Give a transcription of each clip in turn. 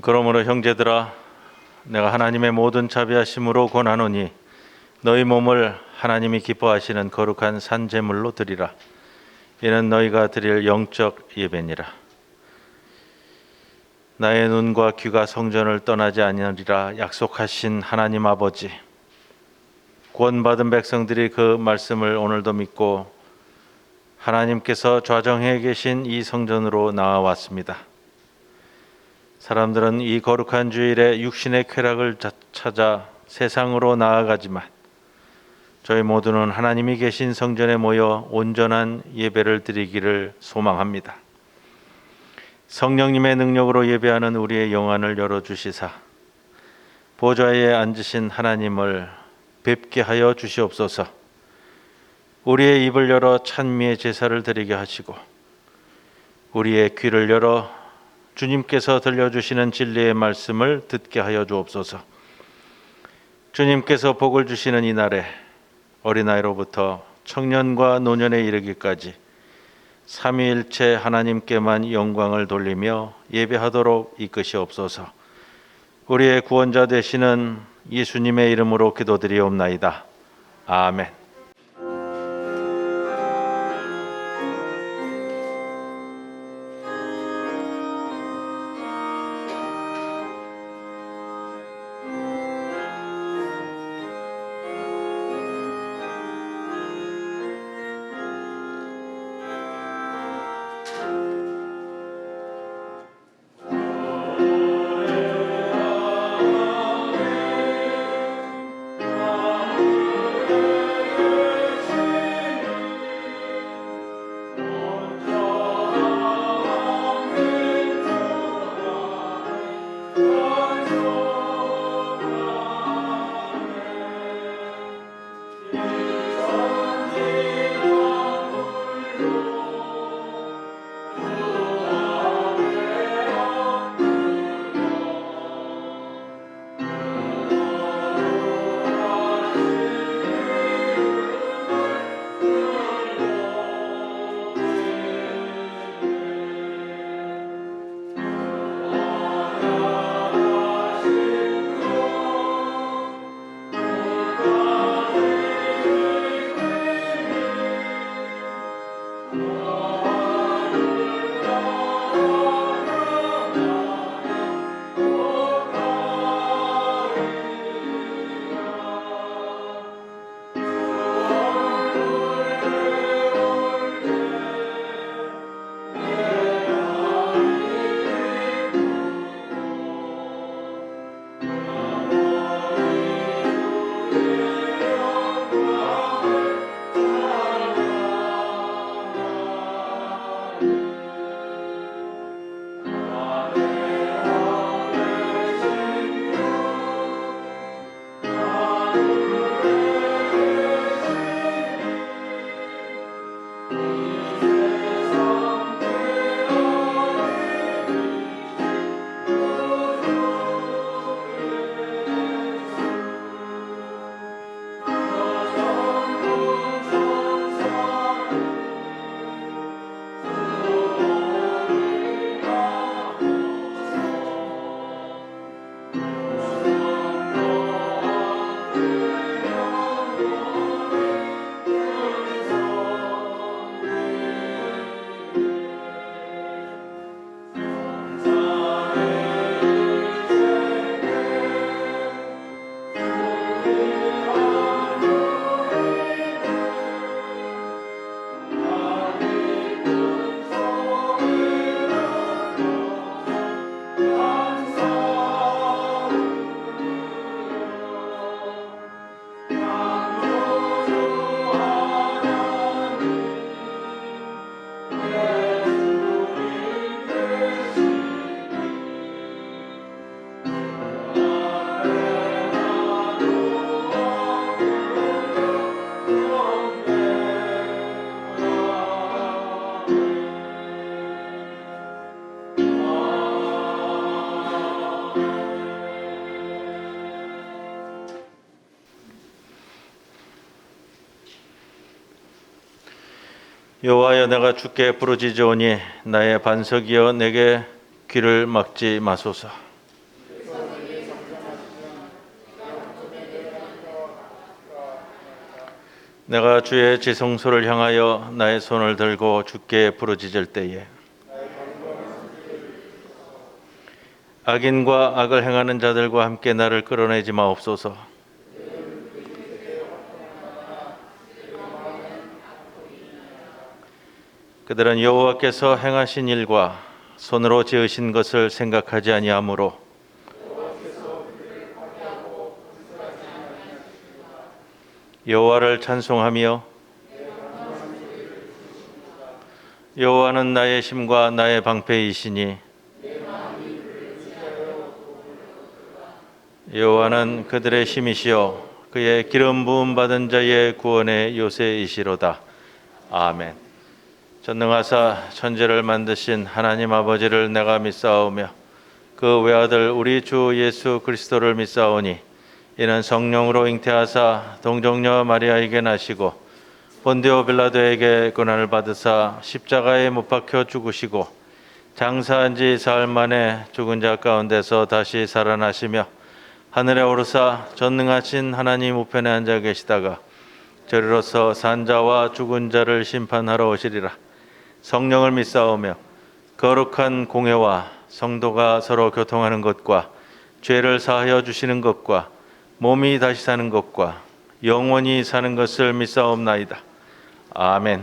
그러므로 형제들아, 내가 하나님의 모든 자비하심으로 권하노니 너희 몸을 하나님이 기뻐하시는 거룩한 산제물로 드리라. 이는 너희가 드릴 영적 예배니라. 나의 눈과 귀가 성전을 떠나지 아니하리라 약속하신 하나님 아버지, 구원받은 백성들이 그 말씀을 오늘도 믿고 하나님께서 좌정해 계신 이 성전으로 나아왔습니다. 사람들은 이 거룩한 주일에 육신의 쾌락을 찾아 세상으로 나아가지만 저희 모두는 하나님이 계신 성전에 모여 온전한 예배를 드리기를 소망합니다. 성령님의 능력으로 예배하는 우리의 영안을 열어주시사 보좌에 앉으신 하나님을 뵙게 하여 주시옵소서. 우리의 입을 열어 찬미의 제사를 드리게 하시고 우리의 귀를 열어 주님께서 들려주시는 진리의 말씀을 듣게 하여 주옵소서. 주님께서 복을 주시는 이날에 어린아이로부터 청년과 노년에 이르기까지 삼위일체 하나님께만 영광을 돌리며 예배하도록 이끄시옵소서. 우리의 구원자 되시는 예수님의 이름으로 기도드리옵나이다. 아멘. 여호와여, 내가 주께 부르짖으오니 나의 반석이여 내게 귀를 막지 마소서. 내가 주의 지성소를 향하여 나의 손을 들고 주께 부르짖을 때에 악인과 악을 행하는 자들과 함께 나를 끌어내지 마옵소서. 그들은 여호와께서 행하신 일과 손으로 지으신 것을 생각하지 아니하므로 여호와를 찬송하며 여호와는 나의 힘과 나의 방패이시니 여호와는 그들의 힘이시요 그의 기름 부음 받은 자의 구원의 요새이시로다. 아멘. 전능하사 천지를 만드신 하나님 아버지를 내가 믿사오며 그 외아들 우리 주 예수 그리스도를 믿사오니 이는 성령으로 잉태하사 동정녀 마리아에게 나시고 본디오 빌라도에게 고난을 받으사 십자가에 못 박혀 죽으시고 장사한 지 사흘 만에 죽은 자 가운데서 다시 살아나시며 하늘에 오르사 전능하신 하나님 우편에 앉아 계시다가 저리로서 산자와 죽은 자를 심판하러 오시리라. 성령을 믿사오며 거룩한 공회와 성도가 서로 교통하는 것과 죄를 사하여 주시는 것과 몸이 다시 사는 것과 영원히 사는 것을 믿사옵나이다. 아멘.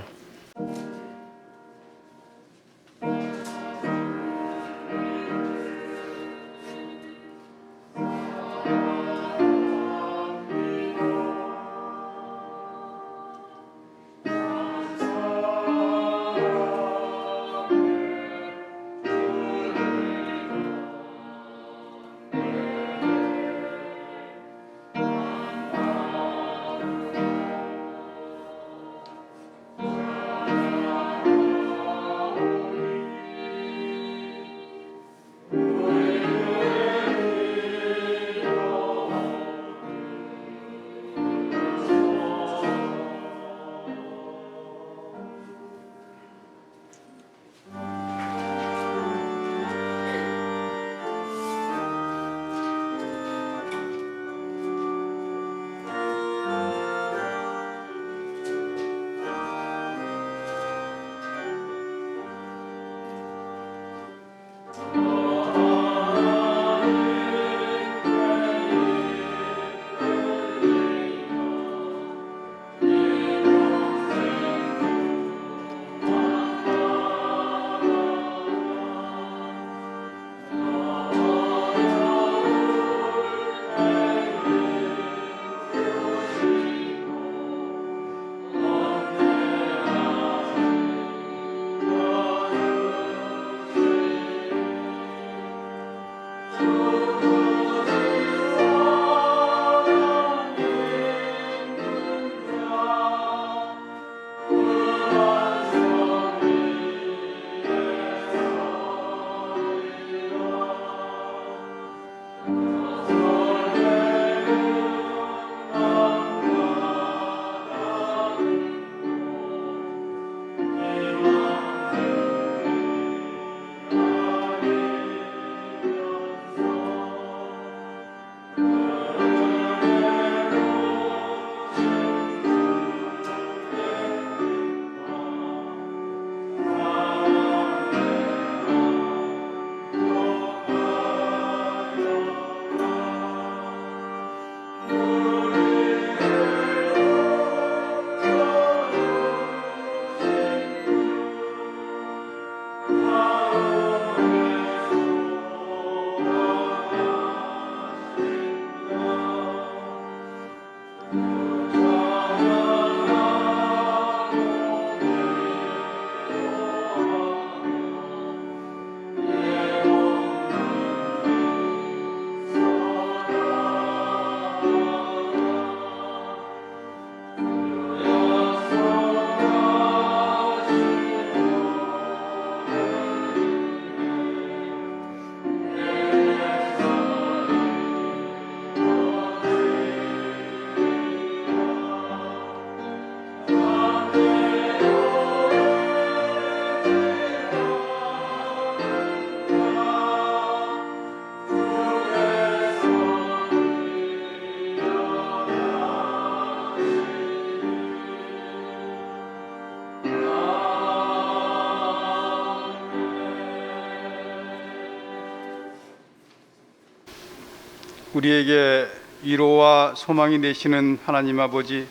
우리에게 위로와 소망이 되시는 하나님 아버지,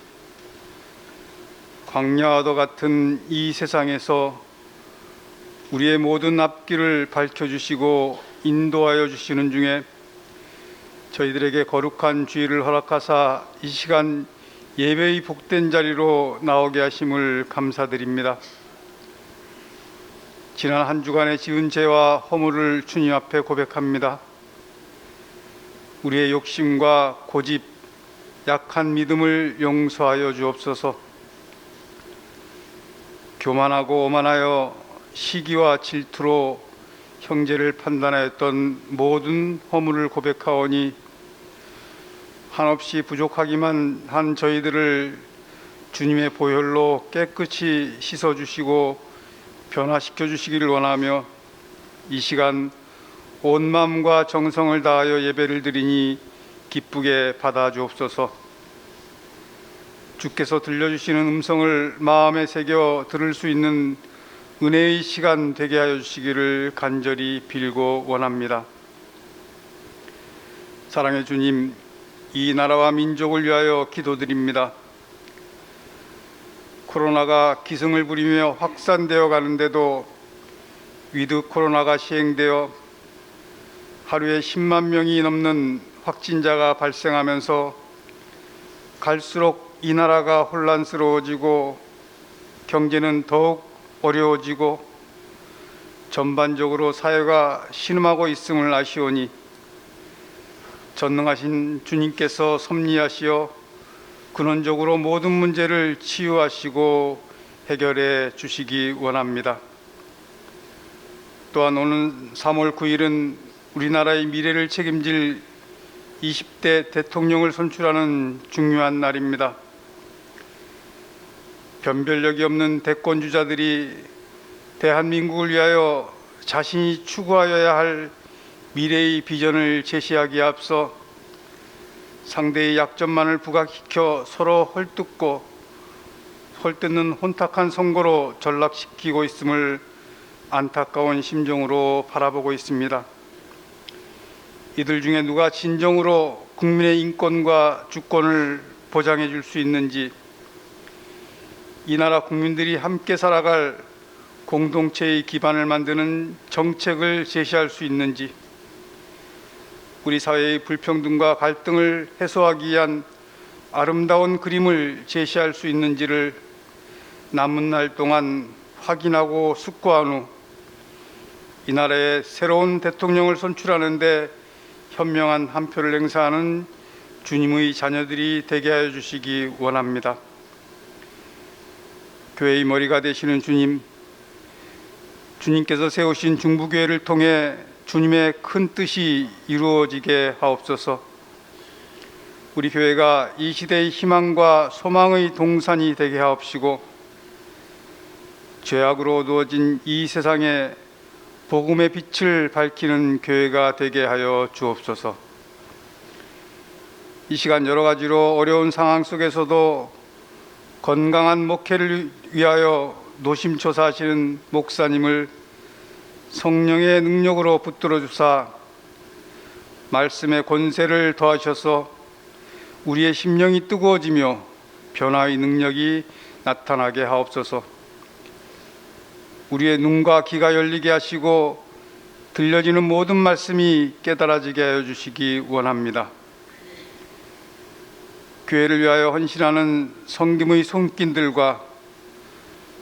광야와도 같은 이 세상에서 우리의 모든 앞길을 밝혀주시고 인도하여 주시는 중에 저희들에게 거룩한 주일을 허락하사 이 시간 예배의 복된 자리로 나오게 하심을 감사드립니다. 지난 한 주간의 지은 죄와 허물을 주님 앞에 고백합니다. 우리의 욕심과 고집, 약한 믿음을 용서하여 주옵소서. 교만하고 오만하여 시기와 질투로 형제를 판단하였던 모든 허물을 고백하오니 한없이 부족하기만 한 저희들을 주님의 보혈로 깨끗이 씻어주시고 변화시켜 주시기를 원하며 이 시간 온 마음과 정성을 다하여 예배를 드리니 기쁘게 받아 주옵소서. 주께서 들려주시는 음성을 마음에 새겨 들을 수 있는 은혜의 시간 되게 하여 주시기를 간절히 빌고 원합니다. 사랑의 주님, 이 나라와 민족을 위하여 기도드립니다. 코로나가 기승을 부리며 확산되어 가는데도 위드 코로나가 시행되어 하루에 10만 명이 넘는 확진자가 발생하면서 갈수록 이 나라가 혼란스러워지고 경제는 더욱 어려워지고 전반적으로 사회가 신음하고 있음을 아시오니 전능하신 주님께서 섭리하시어 근원적으로 모든 문제를 치유하시고 해결해 주시기 원합니다. 또한 오는 3월 9일은 우리나라의 미래를 책임질 20대 대통령을 선출하는 중요한 날입니다. 변별력이 없는 대권주자들이 대한민국을 위하여 자신이 추구하여야 할 미래의 비전을 제시하기에 앞서 상대의 약점만을 부각시켜 서로 헐뜯는 혼탁한 선거로 전락시키고 있음을 안타까운 심정으로 바라보고 있습니다. 이들 중에 누가 진정으로 국민의 인권과 주권을 보장해 줄 수 있는지, 이 나라 국민들이 함께 살아갈 공동체의 기반을 만드는 정책을 제시할 수 있는지, 우리 사회의 불평등과 갈등을 해소하기 위한 아름다운 그림을 제시할 수 있는지를 남은 날 동안 확인하고 숙고한 후 이 나라의 새로운 대통령을 선출하는 데 현명한 한 표를 행사하는 주님의 자녀들이 되게 하여 주시기 원합니다. 교회의 머리가 되시는 주님, 주님께서 세우신 중부교회를 통해 주님의 큰 뜻이 이루어지게 하옵소서. 우리 교회가 이 시대의 희망과 소망의 동산이 되게 하옵시고, 죄악으로 어두워진 이 세상에 복음의 빛을 밝히는 교회가 되게 하여 주옵소서. 이 시간 여러 가지로 어려운 상황 속에서도 건강한 목회를 위하여 노심초사하시는 목사님을 성령의 능력으로 붙들어 주사 말씀의 권세를 더하셔서 우리의 심령이 뜨거워지며 변화의 능력이 나타나게 하옵소서. 우리의 눈과 귀가 열리게 하시고 들려지는 모든 말씀이 깨달아지게 하여 주시기 원합니다. 교회를 위하여 헌신하는 성김의 손길들과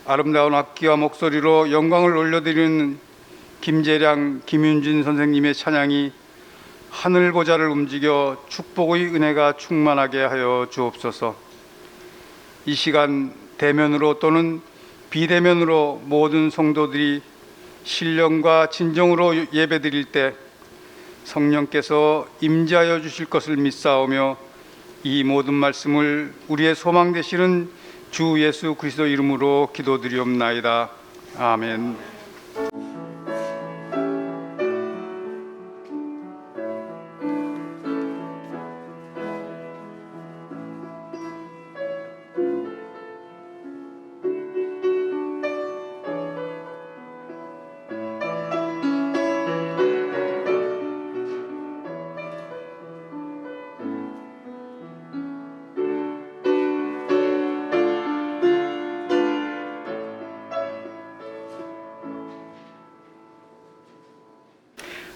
아름다운 악기와 목소리로 영광을 올려드리는 김재량, 김윤진 선생님의 찬양이 하늘 보좌를 움직여 축복의 은혜가 충만하게 하여 주옵소서. 이 시간 대면으로 또는 비대면으로 모든 성도들이 신령과 진정으로 예배드릴 때 성령께서 임재하여 주실 것을 믿사오며 이 모든 말씀을 우리의 소망 되시는 주 예수 그리스도 이름으로 기도드리옵나이다. 아멘.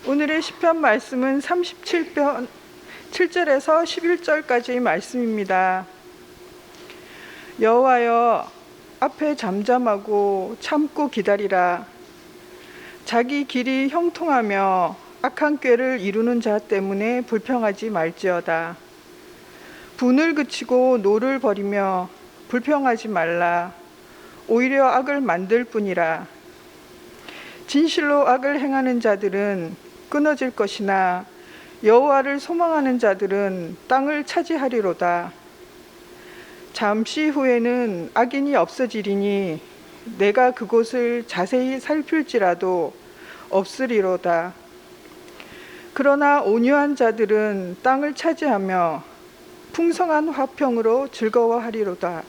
오늘의 시편 말씀은 37편 7절에서 11절까지의 말씀입니다. 여호와여, 앞에 잠잠하고 참고 기다리라. 자기 길이 형통하며 악한 꾀를 이루는 자 때문에 불평하지 말지어다. 분을 그치고 노를 버리며 불평하지 말라. 오히려 악을 만들 뿐이라. 진실로 악을 행하는 자들은 끊어질 것이나 여호와를 소망하는 자들은 땅을 차지하리로다. 잠시 후에는 악인이 없어지리니 내가 그곳을 자세히 살필지라도 없으리로다. 그러나 온유한 자들은 땅을 차지하며 풍성한 화평으로 즐거워하리로다.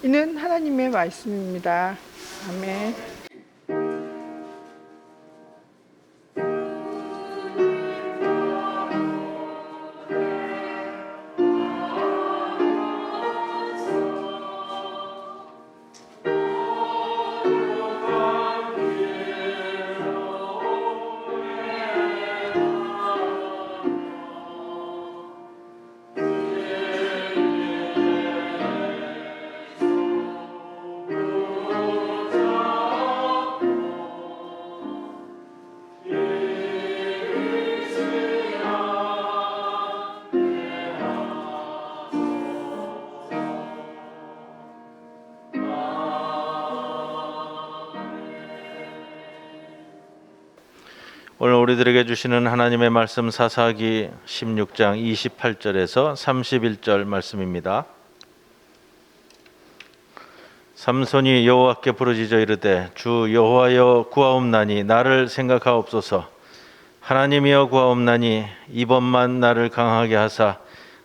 이는 하나님의 말씀입니다. 아멘. 오늘 우리들에게 주시는 하나님의 말씀 사사기 16장 28절에서 31절 말씀입니다. 삼손이 여호와께 부르짖어 이르되 주 여호와여 구하옵나니 나를 생각하옵소서. 하나님이여 구하옵나니 이번만 나를 강하게 하사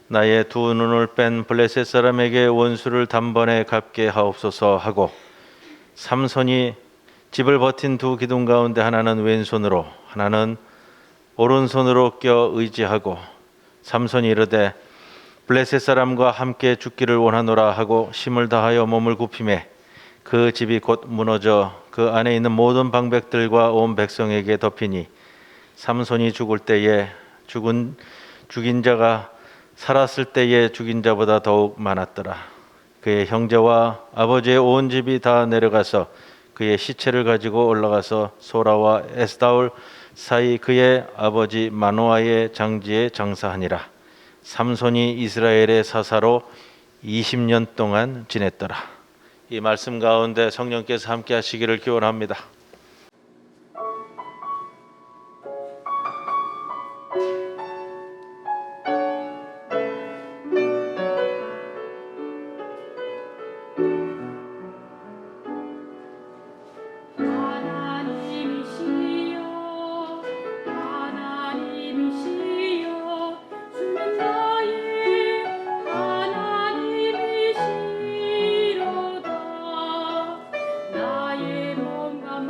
나의 두 눈을 뺀 블레셋 사람에게 원수를 단번에 갚게 하옵소서 하고, 삼손이 집을 버틴 두 기둥 가운데 하나는 왼손으로 하나는 오른손으로 껴 의지하고, 삼손이 이르되 블레셋 사람과 함께 죽기를 원하노라 하고 힘을 다하여 몸을 굽히매 그 집이 곧 무너져 그 안에 있는 모든 방백들과 온 백성에게 덮이니, 삼손이 죽을 때에 죽인 자가 살았을 때에 죽인 자보다 더욱 많았더라. 그의 형제와 아버지의 온 집이 다 내려가서 그의 시체를 가지고 올라가서 소라와 에스다올 사이 그의 아버지 마노아의 장지에 장사하니라. 삼손이 이스라엘의 사사로 20년 동안 지냈더라. 이 말씀 가운데 성령께서 함께 하시기를 기원합니다. 나의 몸과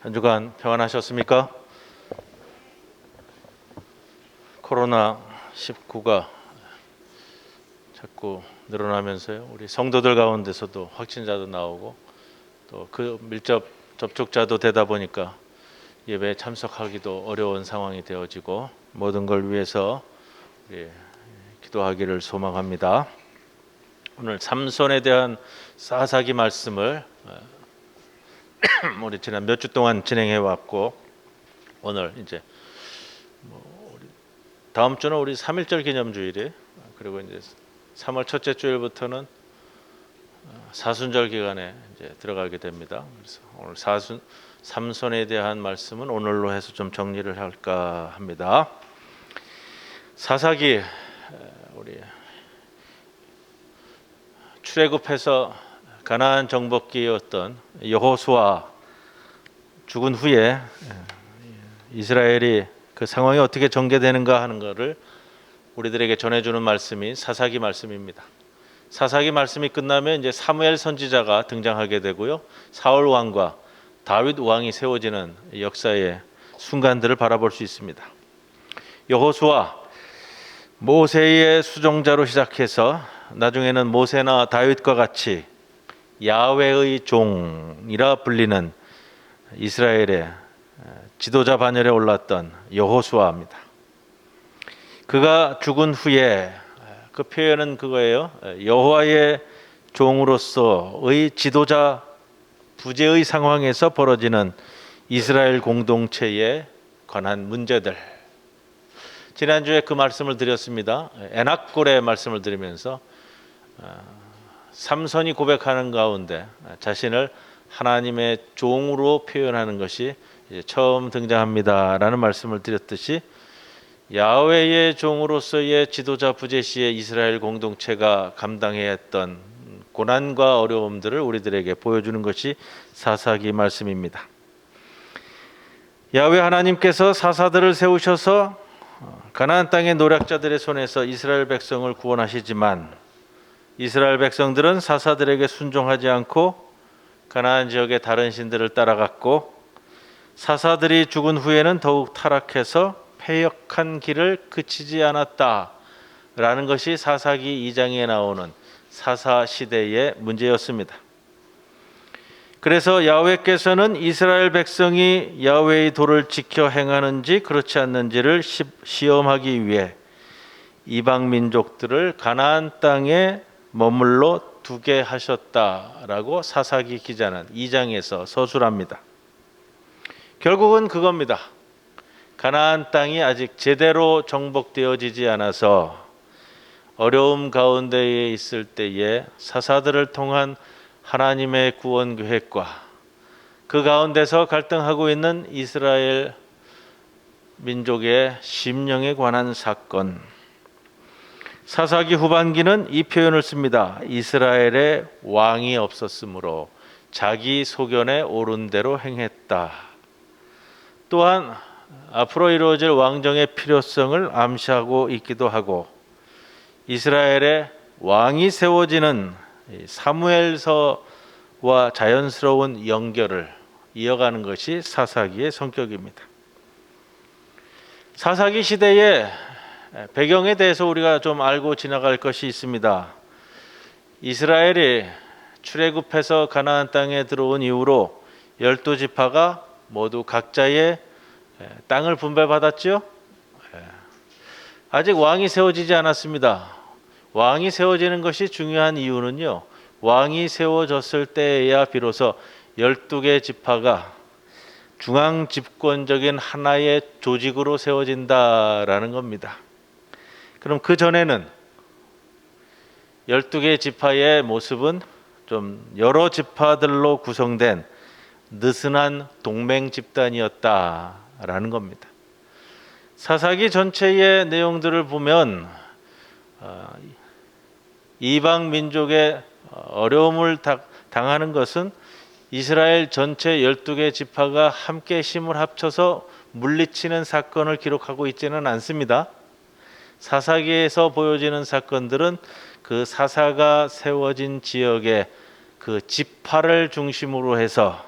한 주간 평안하셨습니까? 코로나19가 자꾸 늘어나면서요. 우리 성도들 가운데서도 확진자도 나오고 또 그 밀접 접촉자도 되다 보니까 예배에 참석하기도 어려운 상황이 되어지고 모든 걸 위해서 우리 기도하기를 소망합니다. 오늘 삼손에 대한 사사기 말씀을 우리 지난 몇 주 동안 진행해 왔고 오늘 이제 다음 주는 우리 3.1절 기념주일이 그리고 이제 3월 첫째 주일부터는 사순절 기간에 이제 들어가게 됩니다. 그래서 오늘 삼손에 대한 말씀은 오늘로 해서 좀 정리를 할까 합니다. 사사기 우리 출애굽해서 가나안 정복기였던 여호수아 죽은 후에 이스라엘이 그 상황이 어떻게 전개되는가 하는 것을 우리들에게 전해주는 말씀이 사사기 말씀입니다. 사사기 말씀이 끝나면 이제 사무엘 선지자가 등장하게 되고요. 사울 왕과 다윗 왕이 세워지는 역사의 순간들을 바라볼 수 있습니다. 여호수아 모세의 수종자로 시작해서 나중에는 모세나 다윗과 같이 야훼의 종이라 불리는 이스라엘의 지도자 반열에 올랐던 여호수아입니다. 그가 죽은 후에 그 표현은 그거예요. 여호와의 종으로서의 지도자 부재의 상황에서 벌어지는 이스라엘 공동체에 관한 문제들. 지난주에 그 말씀을 드렸습니다. 에낙골의 말씀을 드리면서 삼손이 고백하는 가운데 자신을 하나님의 종으로 표현하는 것이 이제 처음 등장합니다라는 말씀을 드렸듯이 야훼의 종으로서의 지도자 부재 시에 이스라엘 공동체가 감당해야 했던 고난과 어려움들을 우리들에게 보여주는 것이 사사기 말씀입니다. 야훼 하나님께서 사사들을 세우셔서 가나안 땅의 노략자들의 손에서 이스라엘 백성을 구원하시지만 이스라엘 백성들은 사사들에게 순종하지 않고 가나안 지역의 다른 신들을 따라갔고 사사들이 죽은 후에는 더욱 타락해서 패역한 길을 그치지 않았다라는 것이 사사기 2장에 나오는 사사 시대의 문제였습니다. 그래서 야훼께서는 이스라엘 백성이 야훼의 도를 지켜 행하는지 그렇지 않는지를 시험하기 위해 이방 민족들을 가나안 땅에 머물러 두게 하셨다라고 사사기 기자는 2장에서 서술합니다. 결국은 그겁니다. 가나안 땅이 아직 제대로 정복되어지지 않아서 어려움 가운데에 있을 때에 사사들을 통한 하나님의 구원 계획과 그 가운데서 갈등하고 있는 이스라엘 민족의 심령에 관한 사건. 사사기 후반기는 이 표현을 씁니다. 이스라엘의 왕이 없었으므로 자기 소견에 옳은 대로 행했다. 또한 앞으로 이루어질 왕정의 필요성을 암시하고 있기도 하고 이스라엘의 왕이 세워지는 사무엘서와 자연스러운 연결을 이어가는 것이 사사기의 성격입니다. 사사기 시대의 배경에 대해서 우리가 좀 알고 지나갈 것이 있습니다. 이스라엘이 출애굽해서 가나안 땅에 들어온 이후로 12지파가 모두 각자의 땅을 분배받았죠. 아직 왕이 세워지지 않았습니다. 왕이 세워지는 것이 중요한 이유는요. 왕이 세워졌을 때에야 비로소 12개 지파가 중앙 집권적인 하나의 조직으로 세워진다라는 겁니다. 그럼 그 전에는 12개 지파의 모습은 좀 여러 지파들로 구성된 느슨한 동맹 집단이었다라는 겁니다. 사사기 전체의 내용들을 보면 이방 민족의 어려움을 당하는 것은 이스라엘 전체 12개 지파가 함께 힘을 합쳐서 물리치는 사건을 기록하고 있지는 않습니다. 사사기에서 보여지는 사건들은 그 사사가 세워진 지역의 그 지파를 중심으로 해서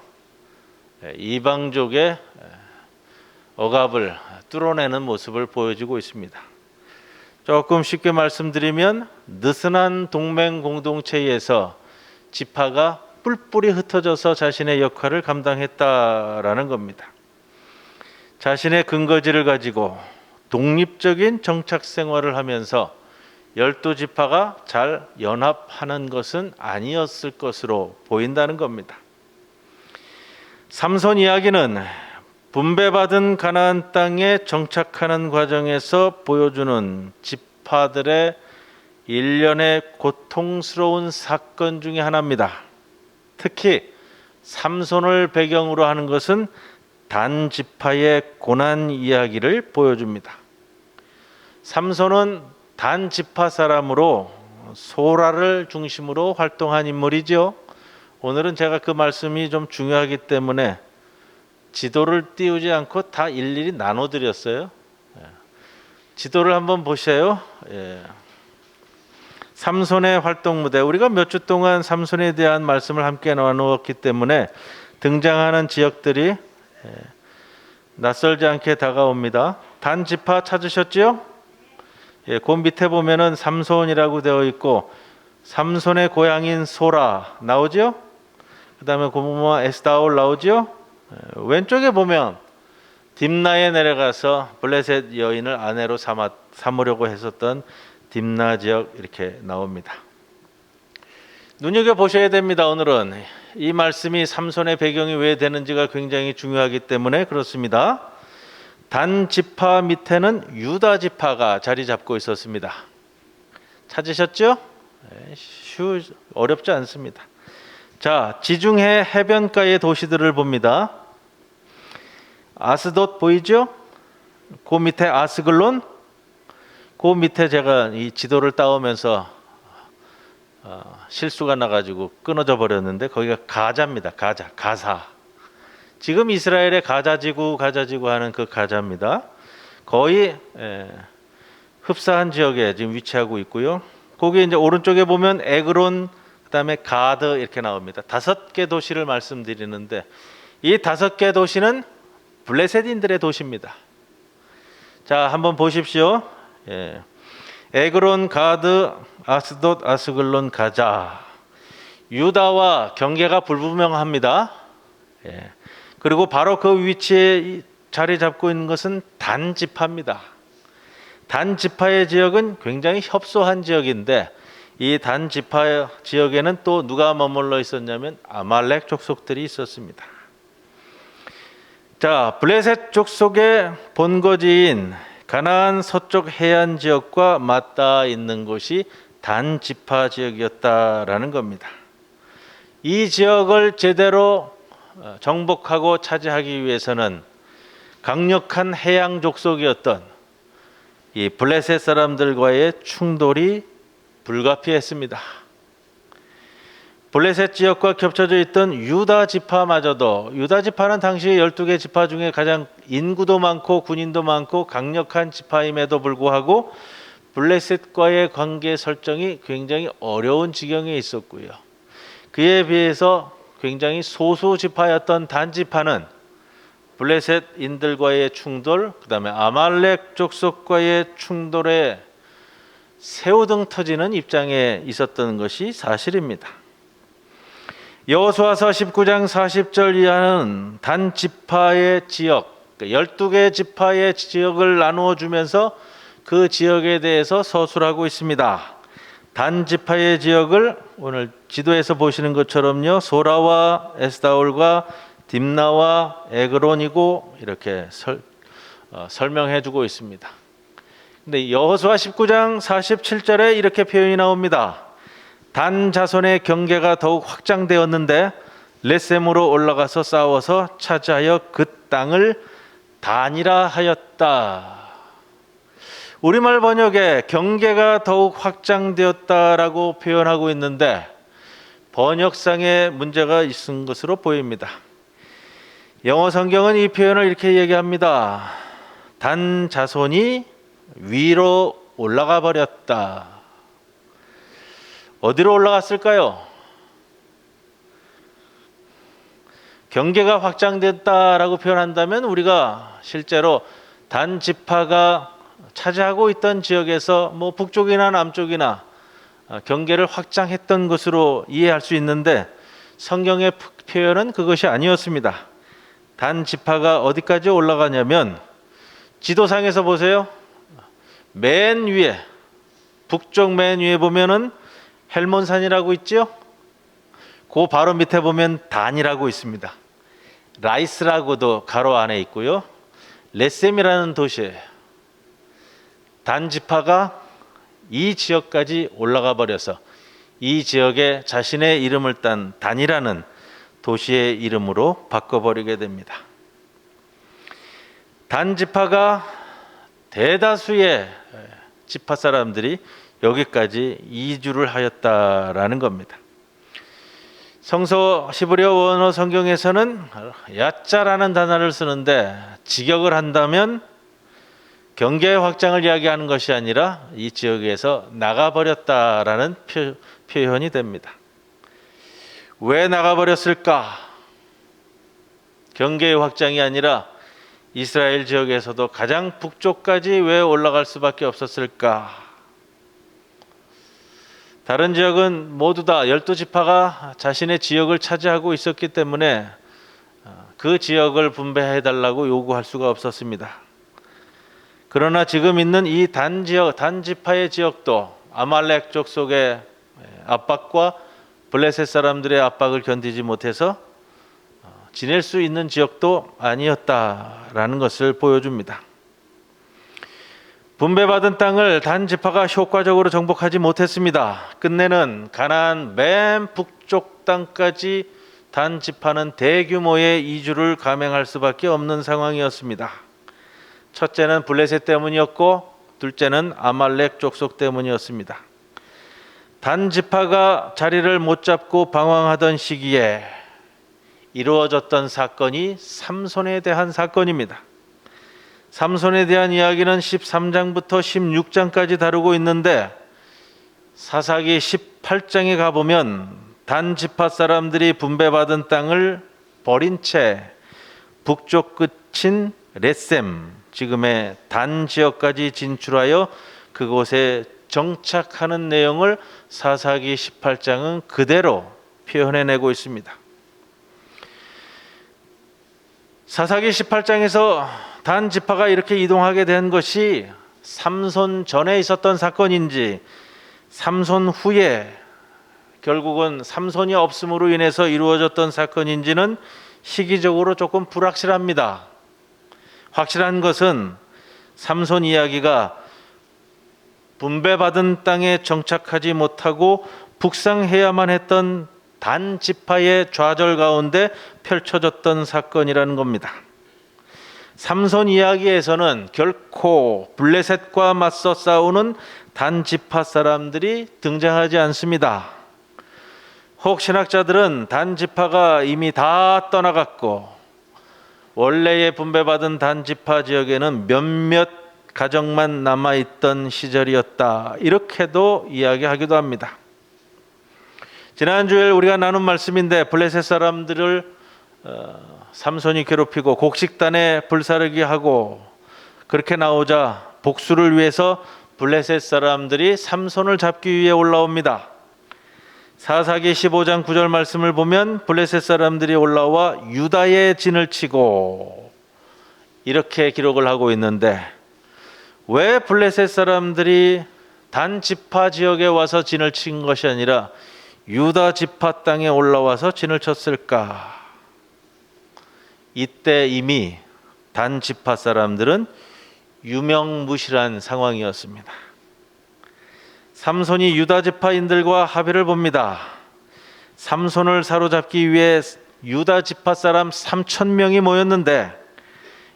이방족의 억압을 뚫어내는 모습을 보여주고 있습니다. 조금 쉽게 말씀드리면 느슨한 동맹 공동체에서 지파가 뿔뿔이 흩어져서 자신의 역할을 감당했다라는 겁니다. 자신의 근거지를 가지고 독립적인 정착 생활을 하면서 12지파가 잘 연합하는 것은 아니었을 것으로 보인다는 겁니다. 삼손 이야기는 분배받은 가나안 땅에 정착하는 과정에서 보여주는 지파들의 일련의 고통스러운 사건 중에 하나입니다. 특히 삼손을 배경으로 하는 것은 단 지파의 고난 이야기를 보여줍니다. 삼손은 단 지파 사람으로 소라를 중심으로 활동한 인물이죠. 오늘은 제가 그 말씀이 좀 중요하기 때문에 지도를 띄우지 않고 다 일일이 나눠드렸어요. 지도를 한번 보세요. 삼손의 활동 무대, 우리가 몇 주 동안 삼손에 대한 말씀을 함께 나누었기 때문에 등장하는 지역들이 낯설지 않게 다가옵니다. 단 지파 찾으셨죠? 그 밑에 보면은 삼손이라고 되어 있고 삼손의 고향인 소라 나오죠? 그 다음에 고모마 에스다올 나오죠? 왼쪽에 보면 딥나에 내려가서 블레셋 여인을 아내로 삼으려고 했었던 딥나 지역 이렇게 나옵니다. 눈여겨보셔야 됩니다. 오늘은 이 말씀이 삼손의 배경이 왜 되는지가 굉장히 중요하기 때문에 그렇습니다. 단 지파 밑에는 유다 지파가 자리 잡고 있었습니다. 찾으셨죠? 어렵지 않습니다. 자, 지중해 해변가의 도시들을 봅니다. 아스돗 보이죠? 그 밑에 아스글론, 그 밑에 제가 이 지도를 따오면서 실수가 나가지고 끊어져 버렸는데 거기가 가자입니다. 가사. 지금 이스라엘의 가자지구 하는 그 가자입니다. 거의 흡사한 지역에 지금 위치하고 있고요. 거기 이제 오른쪽에 보면 에그론, 그다음에 가드 이렇게 나옵니다. 5개 도시를 말씀드리는데 이 5개 도시는 블레셋인들의 도시입니다. 자, 한번 보십시오. 에그론, 가드, 아스돗, 아스글론, 가자. 유다와 경계가 불분명합니다. 그리고 바로 그 위치에 자리 잡고 있는 것은 단 지파입니다. 단 지파의 지역은 굉장히 협소한 지역인데 이 단 지파 지역에는 또 누가 머물러 있었냐면 아말렉 족속들이 있었습니다. 자, 블레셋 족속의 본거지인 가나안 서쪽 해안 지역과 맞닿아 있는 곳이 단 지파 지역이었다라는 겁니다. 이 지역을 제대로 정복하고 차지하기 위해서는 강력한 해양 족속이었던 이 블레셋 사람들과의 충돌이 불가피했습니다. 블레셋 지역과 겹쳐져 있던 유다 지파마저도, 유다 지파는 당시 12개 지파 중에 가장 인구도 많고 군인도 많고 강력한 지파임에도 불구하고 블레셋과의 관계 설정이 굉장히 어려운 지경에 있었고요. 그에 비해서 굉장히 소수 지파였던 단 지파는 블레셋인들과의 충돌, 그 다음에 아말렉 족속과의 충돌에 새우등 터지는 입장에 있었던 것이 사실입니다. 여호수아서 19장 40절 이하는 단 지파의 지역, 12개 지파의 지역을 나누어 주면서 그 지역에 대해서 서술하고 있습니다. 단 지파의 지역을 오늘 지도에서 보시는 것처럼요, 소라와 에스다올과 딥나와 에그론이고 이렇게 설명해 주고 있습니다. 근데 여호수아 19장 47절에 이렇게 표현이 나옵니다. 단 자손의 경계가 더욱 확장되었는데 레셈으로 올라가서 싸워서 차지하여 그 땅을 단이라 하였다. 우리말 번역에 경계가 더욱 확장되었다라고 표현하고 있는데 번역상에 문제가 있은 것으로 보입니다. 영어 성경은 이 표현을 이렇게 얘기합니다. 단 자손이 위로 올라가 버렸다. 어디로 올라갔을까요? 경계가 확장됐다라고 표현한다면 우리가 실제로 단 지파가 차지하고 있던 지역에서 뭐 북쪽이나 남쪽이나 경계를 확장했던 것으로 이해할 수 있는데 성경의 표현은 그것이 아니었습니다. 단 지파가 어디까지 올라가냐면 지도상에서 보세요. 맨 위에 북쪽 맨 위에 보면은 헬몬산이라고 있죠. 그 바로 밑에 보면 단이라고 있습니다. 라이스라고도 가로 안에 있고요. 레셈이라는 도시예요. 단 지파가 이 지역까지 올라가 버려서 이 지역에 자신의 이름을 딴 단이라는 도시의 이름으로 바꿔버리게 됩니다. 단 지파가 대다수의 지파 사람들이 여기까지 이주를 하였다라는 겁니다. 성서 히브리어 원어 성경에서는 야자라는 단어를 쓰는데 직역을 한다면 경계 확장을 이야기하는 것이 아니라 이 지역에서 나가버렸다라는 표현이 됩니다. 왜 나가버렸을까? 경계의 확장이 아니라 이스라엘 지역에서도 가장 북쪽까지 왜 올라갈 수밖에 없었을까? 다른 지역은 모두 다 12지파가 자신의 지역을 차지하고 있었기 때문에 그 지역을 분배해달라고 요구할 수가 없었습니다. 그러나 지금 있는 이 단지파의 지역도 아말렉 족속의 압박과 블레셋 사람들의 압박을 견디지 못해서 지낼 수 있는 지역도 아니었다라는 것을 보여줍니다. 분배받은 땅을 단 지파가 효과적으로 정복하지 못했습니다. 끝내는 가나안 맨 북쪽 땅까지 단 지파는 대규모의 이주를 감행할 수밖에 없는 상황이었습니다. 첫째는 블레셋 때문이었고 둘째는 아말렉 족속 때문이었습니다. 단 지파가 자리를 못 잡고 방황하던 시기에 이루어졌던 사건이 삼손에 대한 사건입니다. 삼손에 대한 이야기는 13장부터 16장까지 다루고 있는데 사사기 18장에 가보면 단 지파 사람들이 분배받은 땅을 버린 채 북쪽 끝인 레셈, 지금의 단 지역까지 진출하여 그곳에 정착하는 내용을 사사기 18장은 그대로 표현해내고 있습니다. 사사기 18장에서 단 지파가 이렇게 이동하게 된 것이 삼손 전에 있었던 사건인지 삼손 후에 결국은 삼손이 없음으로 인해서 이루어졌던 사건인지는 시기적으로 조금 불확실합니다. 확실한 것은 삼손 이야기가 분배받은 땅에 정착하지 못하고 북상해야만 했던 단 지파의 좌절 가운데 펼쳐졌던 사건이라는 겁니다. 삼손 이야기에서는 결코 블레셋과 맞서 싸우는 단 지파 사람들이 등장하지 않습니다. 혹 신학자들은 단 지파가 이미 다 떠나갔고 원래의 분배받은 단 지파 지역에는 몇몇 가정만 남아있던 시절이었다, 이렇게도 이야기하기도 합니다. 지난주에 우리가 나눈 말씀인데 블레셋 사람들을 삼손이 괴롭히고 곡식단에 불사르게 하고 그렇게 나오자 복수를 위해서 블레셋 사람들이 삼손을 잡기 위해 올라옵니다. 사사기 15장 9절 말씀을 보면 블레셋 사람들이 올라와 유다의 진을 치고 이렇게 기록을 하고 있는데 왜 블레셋 사람들이 단 지파 지역에 와서 진을 친 것이 아니라 유다 지파 땅에 올라와서 진을 쳤을까? 이때 이미 단 지파 사람들은 유명무실한 상황이었습니다. 삼손이 유다 지파인들과 합의를 봅니다. 삼손을 사로잡기 위해 유다 지파 사람 3,000명이 모였는데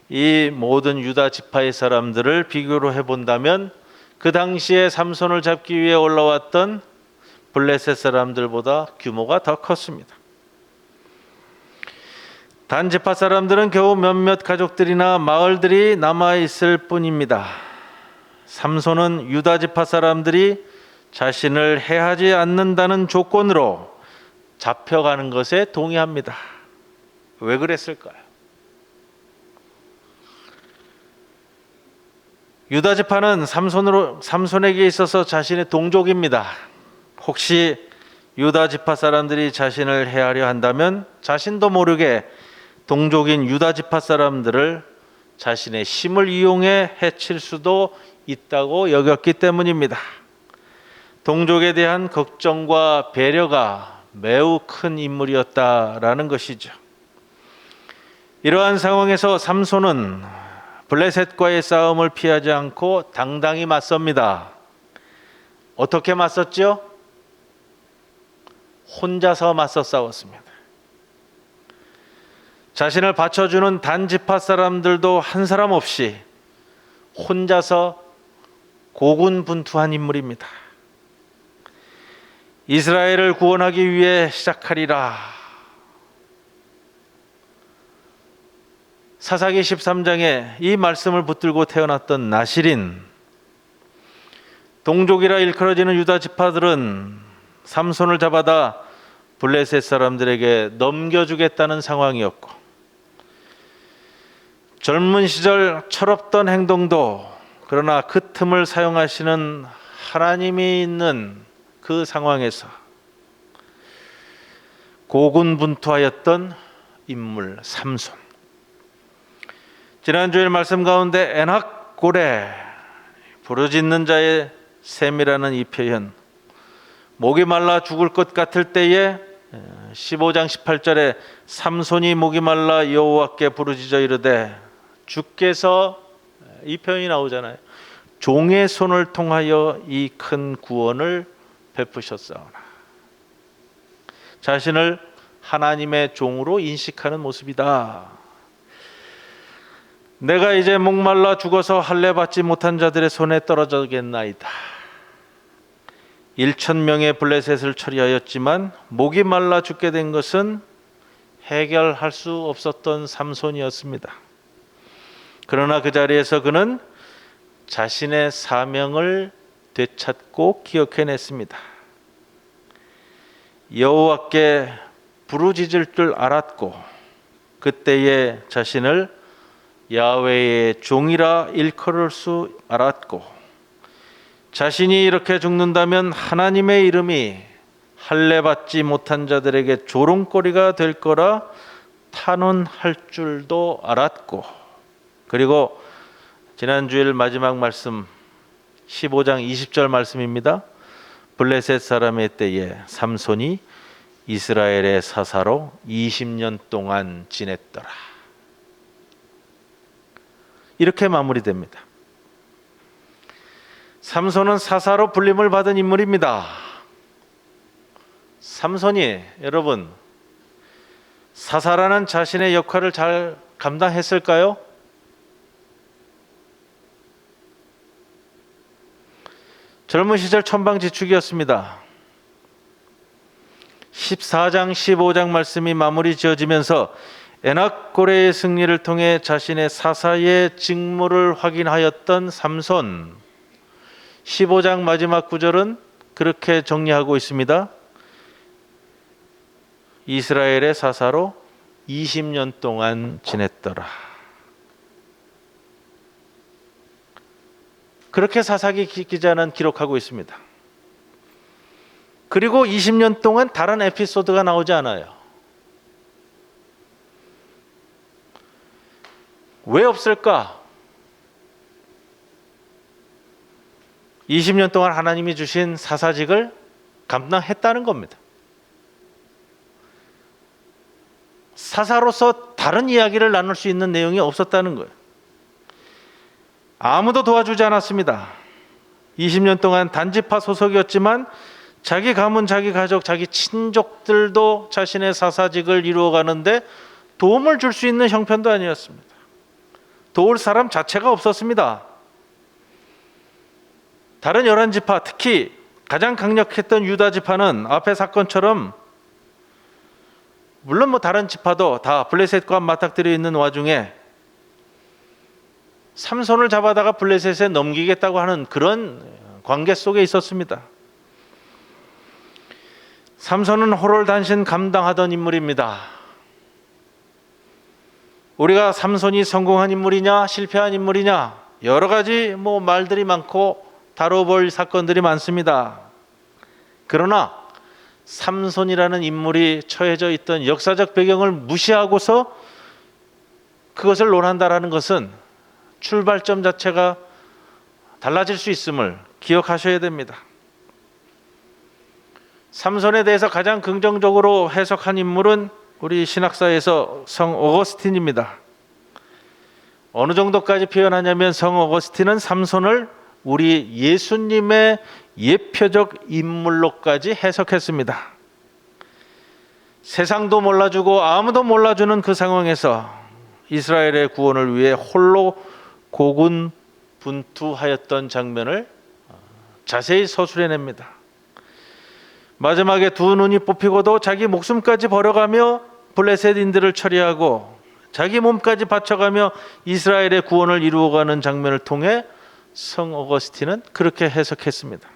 이 모든 유다 지파의 사람들을 비교로 해본다면 그 당시에 삼손을 잡기 위해 올라왔던 블레셋 사람들보다 규모가 더 컸습니다. 단 지파 사람들은 겨우 몇몇 가족들이나 마을들이 남아있을 뿐입니다. 삼손은 유다 지파 사람들이 자신을 해하지 않는다는 조건으로 잡혀가는 것에 동의합니다. 왜 그랬을까요? 유다 지파는 삼손에게 있어서 자신의 동족입니다. 혹시 유다 지파 사람들이 자신을 해하려 한다면 자신도 모르게 동족인 유다 지파 사람들을 자신의 힘을 이용해 해칠 수도 있다고 여겼기 때문입니다. 동족에 대한 걱정과 배려가 매우 큰 인물이었다라는 것이죠. 이러한 상황에서 삼손은 블레셋과의 싸움을 피하지 않고 당당히 맞섭니다. 어떻게 맞섰죠? 혼자서 맞서 싸웠습니다. 자신을 받쳐주는 단 지파 사람들도 한 사람 없이 혼자서 고군분투한 인물입니다. 이스라엘을 구원하기 위해 시작하리라. 사사기 13장에 이 말씀을 붙들고 태어났던 나실인, 동족이라 일컬어지는 유다 지파들은 삼손을 잡아다 블레셋 사람들에게 넘겨주겠다는 상황이었고, 젊은 시절 철없던 행동도 그러나 그 틈을 사용하시는 하나님이 있는 그 상황에서 고군분투하였던 인물 삼손. 지난주일 말씀 가운데 에낙고레, 부르짖는 자의 셈이라는 이 표현, 목이 말라 죽을 것 같을 때에 15장 18절에 삼손이 목이 말라 여호와께 부르짖어 이르되, 주께서, 이 표현이 나오잖아요. 종의 손을 통하여 이 큰 구원을 베푸셨사오나. 자신을 하나님의 종으로 인식하는 모습이다. 내가 이제 목말라 죽어서 할례 받지 못한 자들의 손에 떨어져겠나이다. 1,000명의 블레셋을 처리하였지만 목이 말라 죽게 된 것은 해결할 수 없었던 삼손이었습니다. 그러나 그 자리에서 그는 자신의 사명을 되찾고 기억해냈습니다. 여호와께 부르짖을 줄 알았고, 그때에 자신을 야훼의 종이라 일컬을 수 알았고, 자신이 이렇게 죽는다면 하나님의 이름이 할례 받지 못한 자들에게 조롱거리가 될 거라 탄원할 줄도 알았고, 그리고 지난주일 마지막 말씀 15장 20절 말씀입니다. 블레셋 사람의 때에 삼손이 이스라엘의 사사로 20년 동안 지냈더라. 이렇게 마무리됩니다. 삼손은 사사로 불림을 받은 인물입니다. 삼손이, 여러분, 사사라는 자신의 역할을 잘 감당했을까요? 젊은 시절 천방지축이었습니다. 14장 15장 말씀이 마무리 지어지면서 에낙고레의 승리를 통해 자신의 사사의 직무를 확인하였던 삼손. 15장 마지막 구절은 그렇게 정리하고 있습니다. 이스라엘의 사사로 20년 동안 지냈더라. 그렇게 사사기 기자는 기록하고 있습니다. 그리고 20년 동안 다른 에피소드가 나오지 않아요. 왜 없을까? 20년 동안 하나님이 주신 사사직을 감당했다는 겁니다. 사사로서 다른 이야기를 나눌 수 있는 내용이 없었다는 거예요. 아무도 도와주지 않았습니다. 20년 동안 단지파 소속이었지만 자기 가문, 자기 가족, 자기 친족들도 자신의 사사직을 이루어가는데 도움을 줄 수 있는 형편도 아니었습니다. 도울 사람 자체가 없었습니다. 다른 11지파, 특히 가장 강력했던 유다 지파는 앞의 사건처럼, 물론 다른 지파도 다 블레셋과 맞닥뜨려 있는 와중에 삼손을 잡아다가 블레셋에 넘기겠다고 하는 그런 관계 속에 있었습니다. 삼손은 호롤단신 감당하던 인물입니다. 우리가 삼손이 성공한 인물이냐 실패한 인물이냐 여러 가지 말들이 많고 다뤄볼 사건들이 많습니다. 그러나 삼손이라는 인물이 처해져 있던 역사적 배경을 무시하고서 그것을 논한다라는 것은 출발점 자체가 달라질 수 있음을 기억하셔야 됩니다. 삼손에 대해서 가장 긍정적으로 해석한 인물은 우리 신학사에서 성 어거스틴입니다. 어느 정도까지 표현하냐면 성 어거스틴은 삼손을 우리 예수님의 예표적 인물로까지 해석했습니다. 세상도 몰라주고 아무도 몰라주는 그 상황에서 이스라엘의 구원을 위해 홀로 고군분투하였던 장면을 자세히 서술해냅니다. 마지막에 두 눈이 뽑히고도 자기 목숨까지 버려가며 블레셋인들을 처리하고 자기 몸까지 바쳐가며 이스라엘의 구원을 이루어가는 장면을 통해 성 어거스틴은 그렇게 해석했습니다.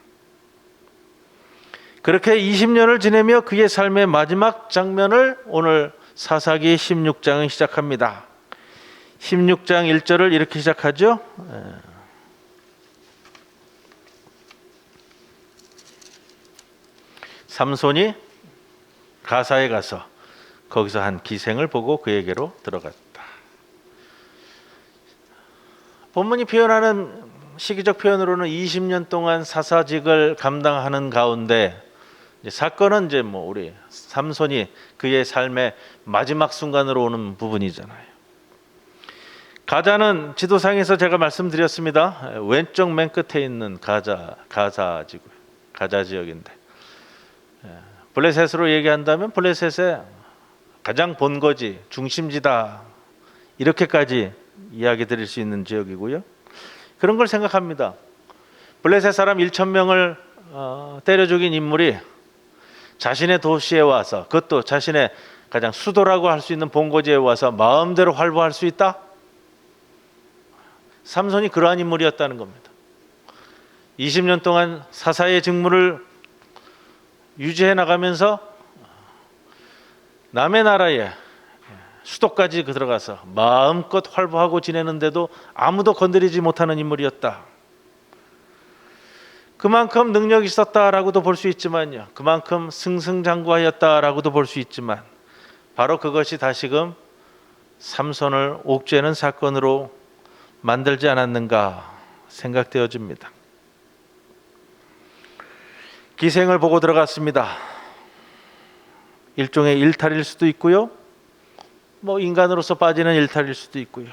그렇게 20년을 지내며 그의 삶의 마지막 장면을 오늘 사사기 16장은 시작합니다. 16장 1절을 이렇게 시작하죠. 삼손이 가사에 가서 거기서 한 기생을 보고 그에게로 들어갔다. 본문이 표현하는 시기적 표현으로는 20년 동안 사사직을 감당하는 가운데 사건은 우리 삼손이 그의 삶의 마지막 순간으로 오는 부분이잖아요. 가자는 지도상에서 제가 말씀드렸습니다. 왼쪽 맨 끝에 있는 가자 지역인데 블레셋으로 얘기한다면 블레셋의 가장 본거지, 중심지다 이렇게까지 이야기 드릴 수 있는 지역이고요. 그런 걸 생각합니다. 블레셋 사람 1,000명을 때려 죽인 인물이 자신의 도시에 와서, 그것도 자신의 가장 수도라고 할 수 있는 본거지에 와서 마음대로 활보할 수 있다? 삼손이 그러한 인물이었다는 겁니다. 20년 동안 사사의 직무를 유지해 나가면서 남의 나라에 수도까지 들어가서 마음껏 활보하고 지내는데도 아무도 건드리지 못하는 인물이었다. 그만큼 능력이 있었다라고도 볼 수 있지만요, 그만큼 승승장구하였다라고도 볼 수 있지만 바로 그것이 다시금 삼손을 옥죄는 사건으로 만들지 않았는가 생각되어집니다. 기생을 보고 들어갔습니다. 일종의 일탈일 수도 있고요, 인간으로서 빠지는 일탈일 수도 있고요.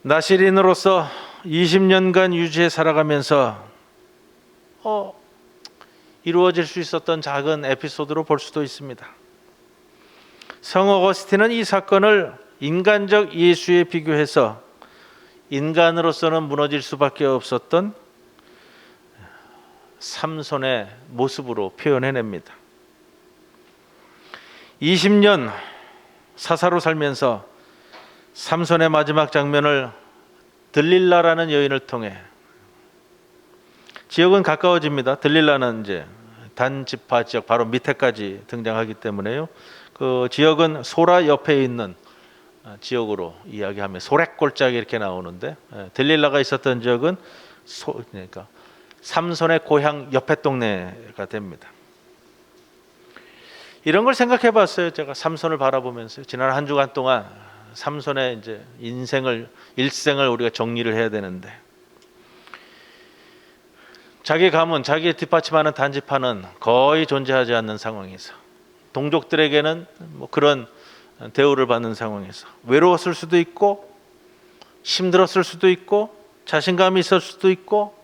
나시린으로서 20년간 유지해 살아가면서 이루어질 수 있었던 작은 에피소드로 볼 수도 있습니다. 성 어거스틴은 이 사건을 인간적 예수에 비교해서 인간으로서는 무너질 수밖에 없었던 삼손의 모습으로 표현해냅니다. 20년 사사로 살면서 삼손의 마지막 장면을 들릴라라는 여인을 통해, 지역은 가까워집니다. 들릴라는 이제 단지파 지역 바로 밑에까지 등장하기 때문에요. 그 지역은 소라 옆에 있는 지역으로 이야기하면 소래골짜기 이렇게 나오는데, 들릴라가 있었던 지역은 그러니까 삼손의 고향 옆에 동네가 됩니다. 이런 걸 생각해 봤어요. 제가 삼손을 바라보면서 지난 한 주간 동안 삼손의 이제 일생을 우리가 정리를 해야 되는데, 자기 가문, 자기 뒷받침하는 단지파는 거의 존재하지 않는 상황에서, 동족들에게는 그런 대우를 받는 상황에서 외로웠을 수도 있고, 힘들었을 수도 있고, 자신감이 있을 수도 있고,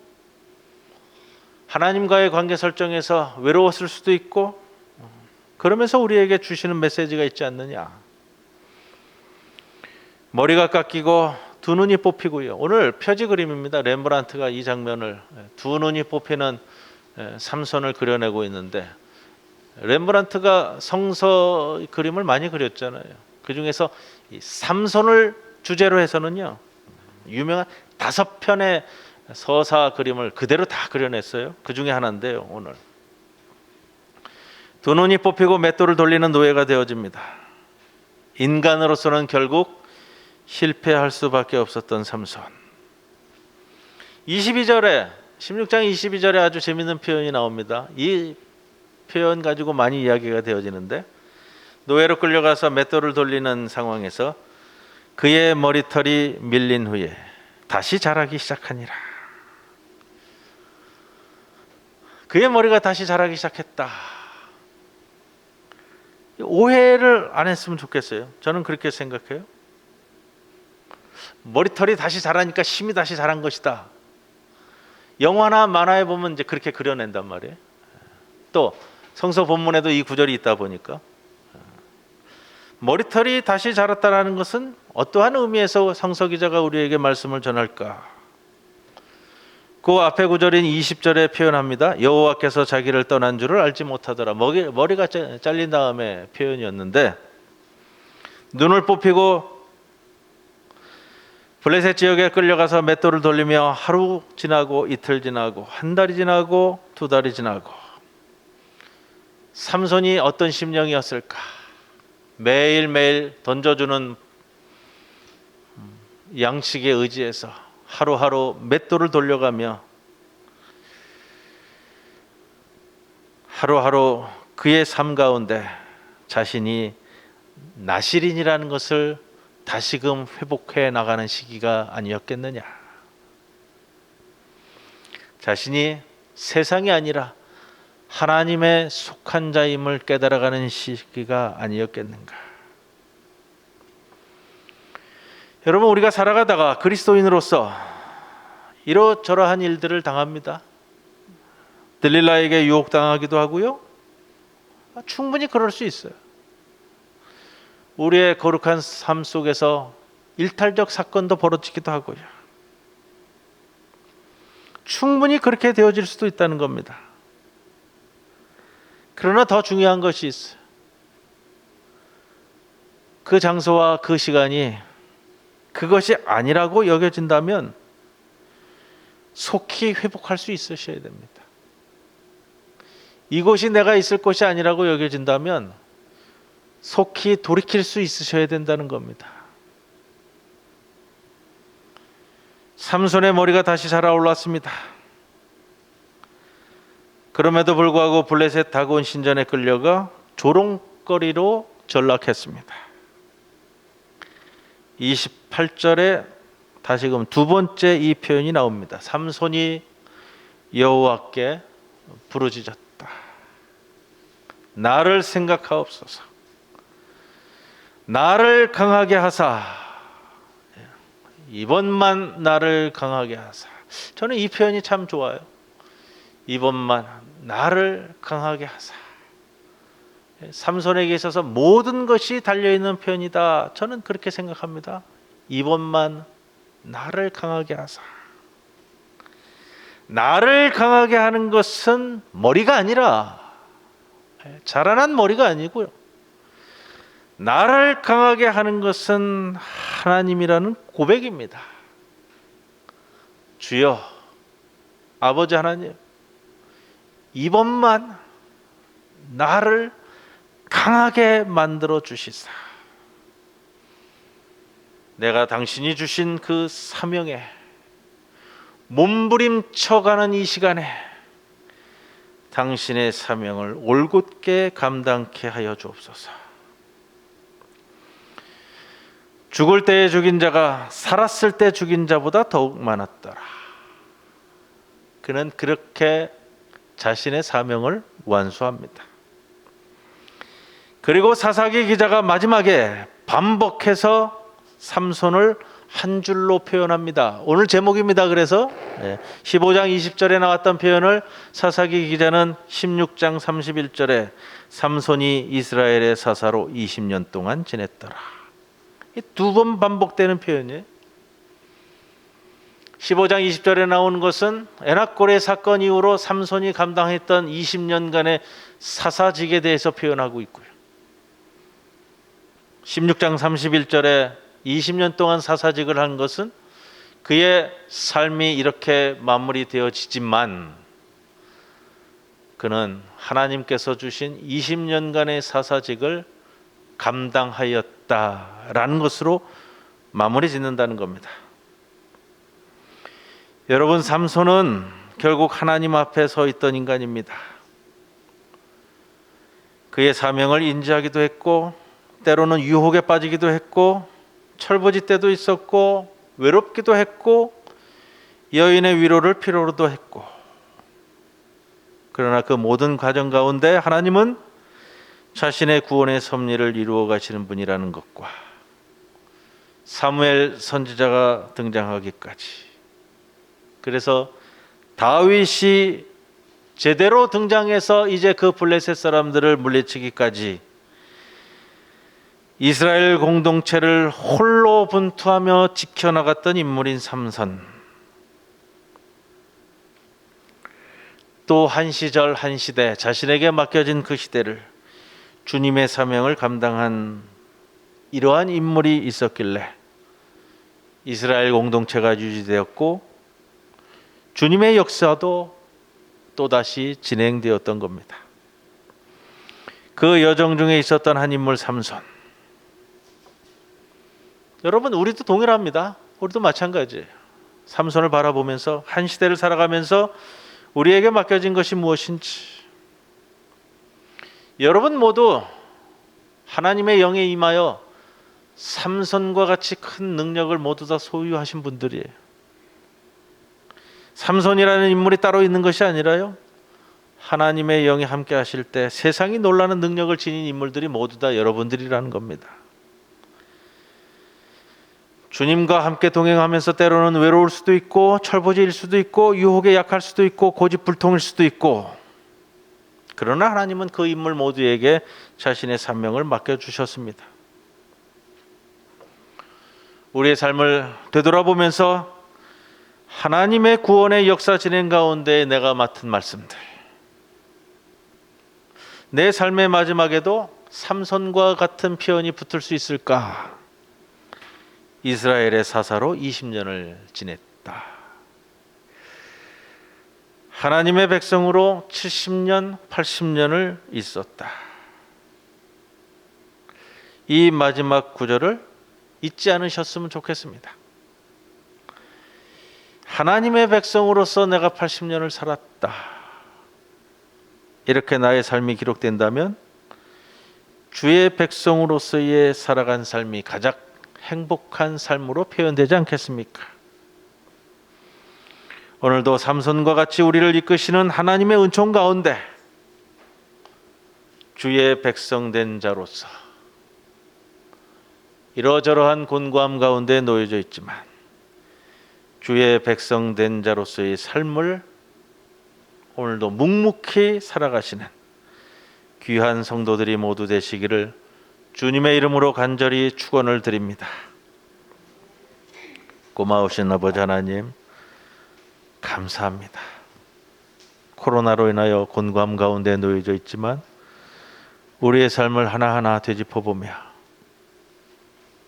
하나님과의 관계 설정에서 외로웠을 수도 있고, 그러면서 우리에게 주시는 메시지가 있지 않느냐. 머리가 깎이고 두 눈이 뽑히고요. 오늘 표지 그림입니다. 렘브란트가 이 장면을, 두 눈이 뽑히는 삼손을 그려내고 있는데, 렘브란트가 성서 그림을 많이 그렸잖아요. 그 중에서 이 삼손을 주제로 해서는요, 유명한 5편의 서사 그림을 그대로 다 그려냈어요. 그 중에 하나인데요, 오늘 두 눈이 뽑히고 맷돌을 돌리는 노예가 되어집니다. 인간으로서는 결국 실패할 수밖에 없었던 삼손. 16장 22절에 아주 재밌는 표현이 나옵니다. 이 표현 가지고 많이 이야기가 되어지는데, 노예로 끌려가서 맷돌을 돌리는 상황에서 그의 머리털이 밀린 후에 다시 자라기 시작하니라. 그의 머리가 다시 자라기 시작했다. 오해를 안 했으면 좋겠어요. 저는 그렇게 생각해요. 머리털이 다시 자라니까 힘이 다시 자란 것이다. 영화나 만화에 보면 이제 그렇게 그려낸단 말이에요. 또 성서 본문에도 이 구절이 있다 보니까 머리털이 다시 자랐다는 것은 어떠한 의미에서 성서 기자가 우리에게 말씀을 전할까? 그 앞에 구절인 20절에 표현합니다. 여호와께서 자기를 떠난 줄을 알지 못하더라. 머리가 잘린 다음에 표현이었는데, 눈을 뽑히고 블레셋 지역에 끌려가서 맷돌을 돌리며 하루 지나고 이틀 지나고 한 달이 지나고 두 달이 지나고, 삼손이 어떤 심령이었을까? 매일매일 던져주는 양식에 의지해서 하루하루 맷돌을 돌려가며 하루하루 그의 삶 가운데 자신이 나실인이라는 것을 다시금 회복해 나가는 시기가 아니었겠느냐. 자신이 세상이 아니라 하나님의 속한 자임을 깨달아가는 시기가 아니었겠는가. 여러분, 우리가 살아가다가 그리스도인으로서 이러저러한 일들을 당합니다. 들릴라에게 유혹당하기도 하고요. 충분히 그럴 수 있어요. 우리의 거룩한 삶 속에서 일탈적 사건도 벌어지기도 하고요. 충분히 그렇게 되어질 수도 있다는 겁니다. 그러나 더 중요한 것이 있어요. 그 장소와 그 시간이 그것이 아니라고 여겨진다면 속히 회복할 수 있으셔야 됩니다. 이곳이 내가 있을 곳이 아니라고 여겨진다면 속히 돌이킬 수 있으셔야 된다는 겁니다. 삼손의 머리가 다시 자라올랐습니다. 그럼에도 불구하고 블레셋 다곤 신전에 끌려가 조롱거리로 전락했습니다. 28절에 다시금 두 번째 이 표현이 나옵니다. 삼손이 여호와께 부르짖었다. 나를 생각하옵소서. 나를 강하게 하사. 이번만 나를 강하게 하사. 저는 이 표현이 참 좋아요. 이번만 나를 강하게 하사. 삼손에게 있어서 모든 것이 달려있는 표현이다. 저는 그렇게 생각합니다. 이번만 나를 강하게 하사. 나를 강하게 하는 것은 머리가 아니라, 자라난 머리가 아니고요. 나를 강하게 하는 것은 하나님이라는 고백입니다. 주여, 아버지 하나님, 이번만 나를 강하게 만들어 주시사. 내가 당신이 주신 그 사명에 몸부림쳐가는 이 시간에 당신의 사명을 올곧게 감당케 하여 주옵소서. 죽을 때에 죽인 자가 살았을 때 죽인 자보다 더욱 많았더라. 그는 그렇게 자신의 사명을 완수합니다. 그리고 사사기 기자가 마지막에 반복해서 삼손을 한 줄로 표현합니다. 오늘 제목입니다. 그래서 15장 20절에 나왔던 표현을 사사기 기자는 16장 31절에 삼손이 이스라엘의 사사로 20년 동안 지냈더라. 두 번 반복되는 표현이에요. 15장 20절에 나오는 것은 에낙골의 사건 이후로 삼손이 감당했던 20년간의 사사직에 대해서 표현하고 있고요. 16장 31절에 20년 동안 사사직을 한 것은 그의 삶이 이렇게 마무리되어지지만 그는 하나님께서 주신 20년간의 사사직을 감당하였다. 했다라는 것으로 마무리 짓는다는 겁니다. 여러분, 삼손은 결국 하나님 앞에 서 있던 인간입니다. 그의 사명을 인지하기도 했고, 때로는 유혹에 빠지기도 했고, 철부지 때도 있었고, 외롭기도 했고, 여인의 위로를 필요로도 했고, 그러나 그 모든 과정 가운데 하나님은 자신의 구원의 섭리를 이루어 가시는 분이라는 것과 사무엘 선지자가 등장하기까지, 그래서 다윗이 제대로 등장해서 이제 그 블레셋 사람들을 물리치기까지 이스라엘 공동체를 홀로 분투하며 지켜나갔던 인물인 삼손, 또 한 시절 한 시대, 자신에게 맡겨진 그 시대를 주님의 사명을 감당한 이러한 인물이 있었길래 이스라엘 공동체가 유지되었고 주님의 역사도 또다시 진행되었던 겁니다. 그 여정 중에 있었던 한 인물 삼손. 여러분, 우리도 동일합니다. 우리도 마찬가지예요. 삼손을 바라보면서 한 시대를 살아가면서 우리에게 맡겨진 것이 무엇인지, 여러분 모두 하나님의 영에 임하여 삼손과 같이 큰 능력을 모두 다 소유하신 분들이에요. 삼손이라는 인물이 따로 있는 것이 아니라요, 하나님의 영이 함께 하실 때 세상이 놀라는 능력을 지닌 인물들이 모두 다 여러분들이라는 겁니다. 주님과 함께 동행하면서 때로는 외로울 수도 있고, 철부지일 수도 있고, 유혹에 약할 수도 있고, 고집불통일 수도 있고, 그러나 하나님은 그 인물 모두에게 자신의 사명을 맡겨주셨습니다. 우리의 삶을 되돌아보면서 하나님의 구원의 역사 진행 가운데 내가 맡은 말씀들, 내 삶의 마지막에도 삼손과 같은 표현이 붙을 수 있을까? 이스라엘의 사사로 20년을 지냈다. 하나님의 백성으로 70년, 80년을 있었다. 이 마지막 구절을 잊지 않으셨으면 좋겠습니다. 하나님의 백성으로서 내가 80년을 살았다. 이렇게 나의 삶이 기록된다면 주의 백성으로서의 살아간 삶이 가장 행복한 삶으로 표현되지 않겠습니까? 오늘도 삼손과 같이 우리를 이끄시는 하나님의 은총 가운데 주의 백성 된 자로서 이러저러한 곤고함 가운데 놓여져 있지만 주의 백성 된 자로서의 삶을 오늘도 묵묵히 살아가시는 귀한 성도들이 모두 되시기를 주님의 이름으로 간절히 축원을 드립니다. 고마우신 아버지 하나님, 감사합니다. 코로나로 인하여 곤고함 가운데 놓여져 있지만 우리의 삶을 하나하나 되짚어보며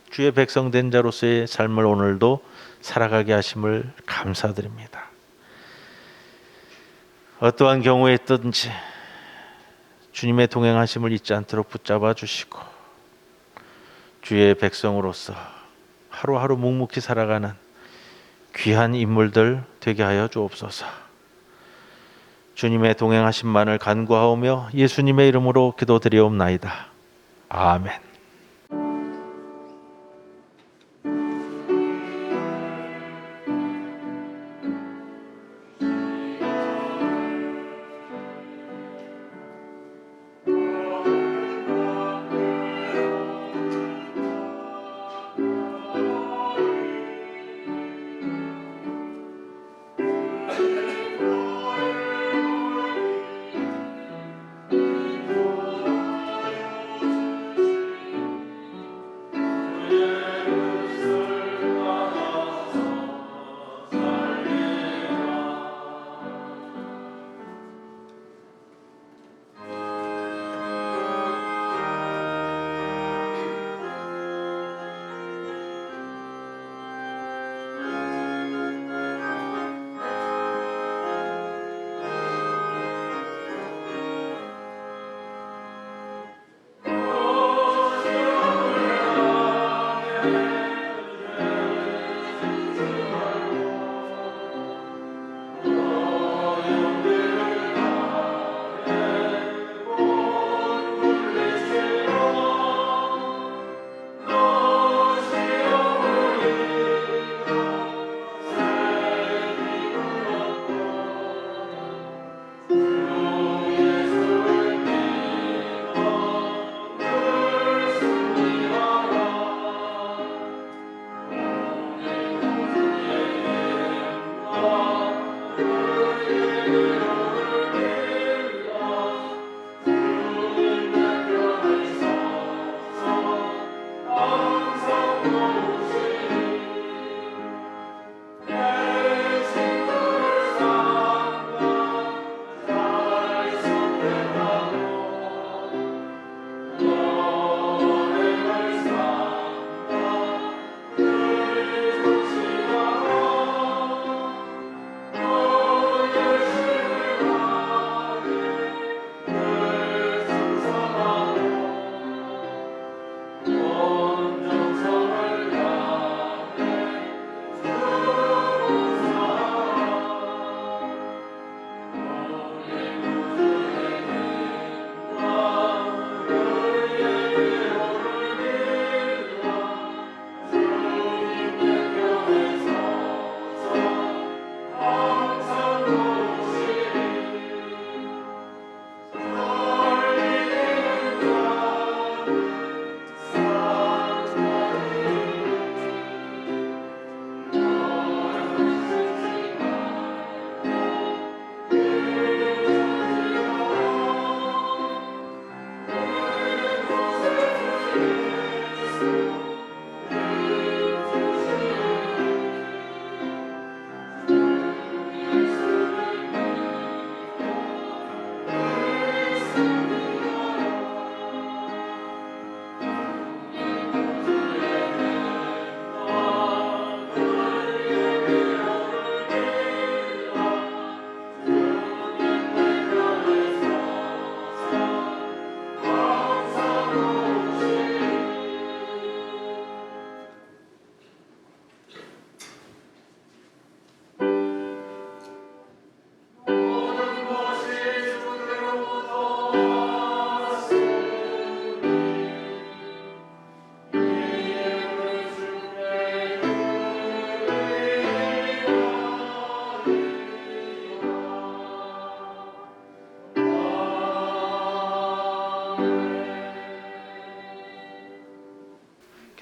주의 백성 된 자로서의 삶을 오늘도 살아가게 하심을 감사드립니다. 어떠한 경우에 있든지 주님의 동행하심을 잊지 않도록 붙잡아 주시고 주의 백성으로서 하루하루 묵묵히 살아가는 귀한 인물들 되게 하여 주옵소서. 주님의 동행하심만을 간구하오며 예수님의 이름으로 기도드리옵나이다. 아멘.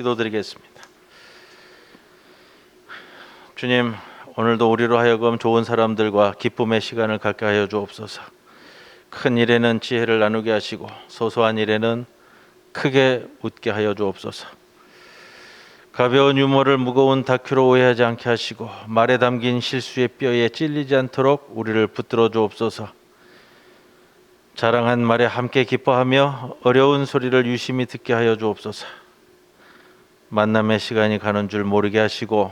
기도드리겠습니다. 주님, 오늘도 우리로 하여금 좋은 사람들과 기쁨의 시간을 갖게 하여 주옵소서. 큰 일에는 지혜를 나누게 하시고 소소한 일에는 크게 웃게 하여 주옵소서. 가벼운 유머를 무거운 다큐로 오해하지 않게 하시고 말에 담긴 실수의 뼈에 찔리지 않도록 우리를 붙들어 주옵소서. 자랑한 말에 함께 기뻐하며 어려운 소리를 유심히 듣게 하여 주옵소서. 만남의 시간이 가는 줄 모르게 하시고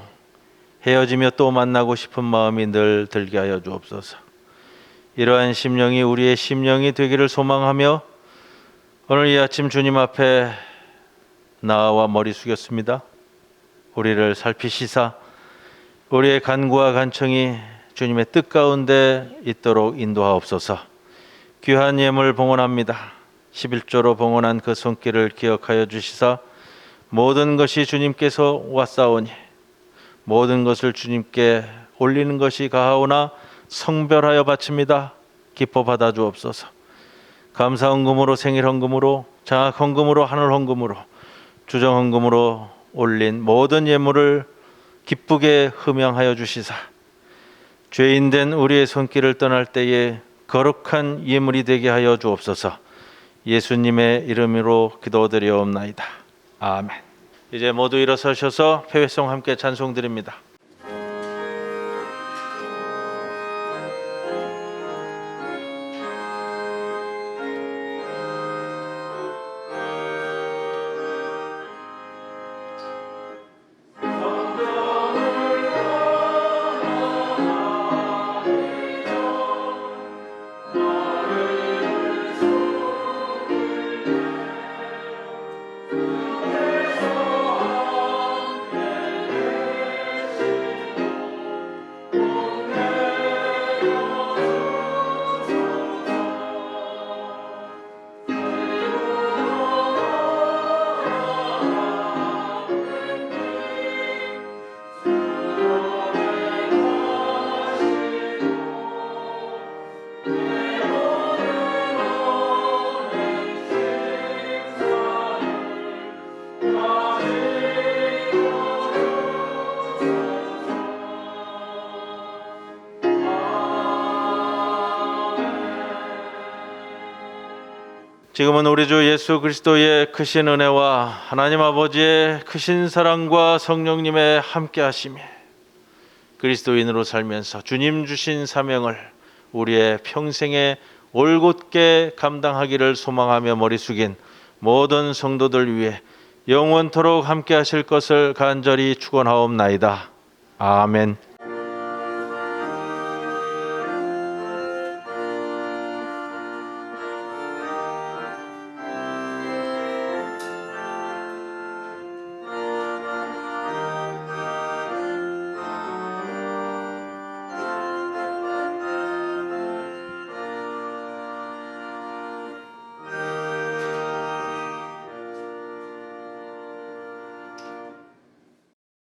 헤어지며 또 만나고 싶은 마음이 늘 들게 하여 주옵소서. 이러한 심령이 우리의 심령이 되기를 소망하며 오늘 이 아침 주님 앞에 나와 머리 숙였습니다. 우리를 살피시사 우리의 간구와 간청이 주님의 뜻 가운데 있도록 인도하옵소서. 귀한 예물 봉헌합니다. 11조로 봉헌한 그 손길을 기억하여 주시사 모든 것이 주님께서 왔사오니 모든 것을 주님께 올리는 것이 가하오나 성별하여 바칩니다. 기뻐 받아 주옵소서. 감사 헌금으로, 생일 헌금으로, 장학 헌금으로, 하늘 헌금으로, 주정 헌금으로 올린 모든 예물을 기쁘게 흠양하여 주시사 죄인된 우리의 손길을 떠날 때에 거룩한 예물이 되게 하여 주옵소서. 예수님의 이름으로 기도드리옵나이다. 아멘. 이제 모두 일어서셔서 회회송 함께 찬송드립니다. 지금은 우리 주 예수 그리스도의 크신 은혜와 하나님 아버지의 크신 사랑과 성령님의 함께 하심이 그리스도인으로 살면서 주님 주신 사명을 우리의 평생에 올곧게 감당하기를 소망하며 머리 숙인 모든 성도들 위해 영원토록 함께 하실 것을 간절히 축원하옵나이다. 아멘.